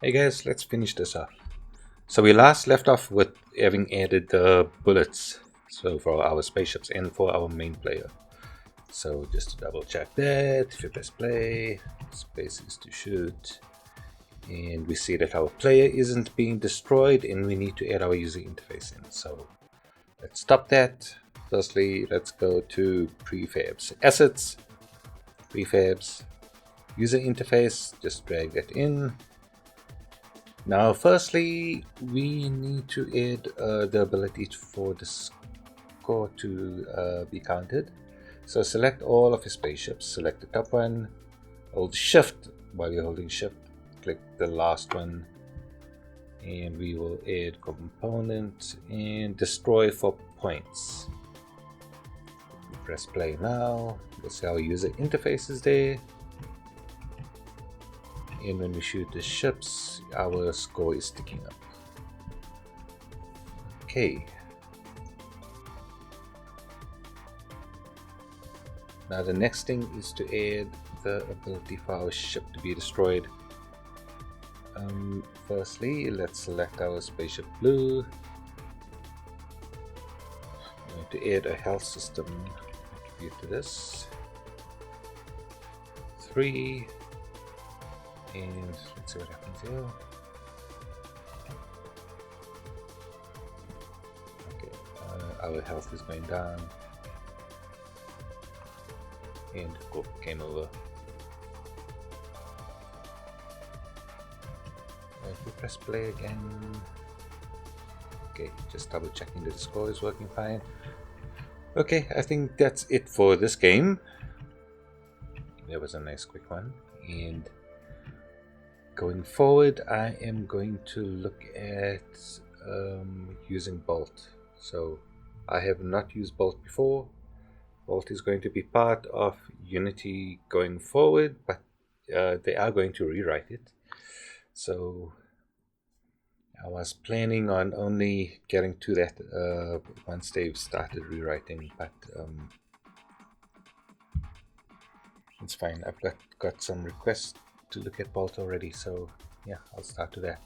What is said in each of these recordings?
Hey guys, let's finish this off. So we last left off with having added the bullets, so for our spaceships and for our main player. So just to double check that, if you press play, space is to shoot, and we see that our player isn't being destroyed and we need to add our user interface in. So let's stop that. Firstly, let's go to prefabs, assets, prefabs, user interface, just drag that in. Now, firstly, we need to add the ability for the score to be counted. So select all of your spaceships, select the top one, hold shift while you're holding shift, click the last one, and we will add component and destroy for points. Press play now. You'll see our user interface is there. And when we shoot the ships, our score is ticking up. Okay. Now the next thing is to add the ability for our ship to be destroyed. Firstly, let's select our spaceship blue. I'm going to add a health system attribute to this. 3. And let's see what happens here. Okay, our health is going down. And go came over. If we press play again. Okay, just double checking that the score is working fine. Okay, I think that's it for this game. That was a nice quick one. And going forward, I am going to look at using Bolt. So I have not used Bolt before. Bolt is going to be part of Unity going forward, but they are going to rewrite it. So I was planning on only getting to that once they've started rewriting, but it's fine. I've got some requests to look at Bolt already, so yeah, I'll start to that.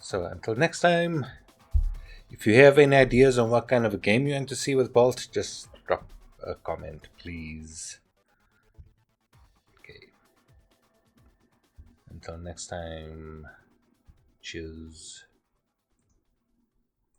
So until next time, if you have any ideas on what kind of a game you want to see with Bolt, just drop a comment, please. Okay. Until next time, cheers.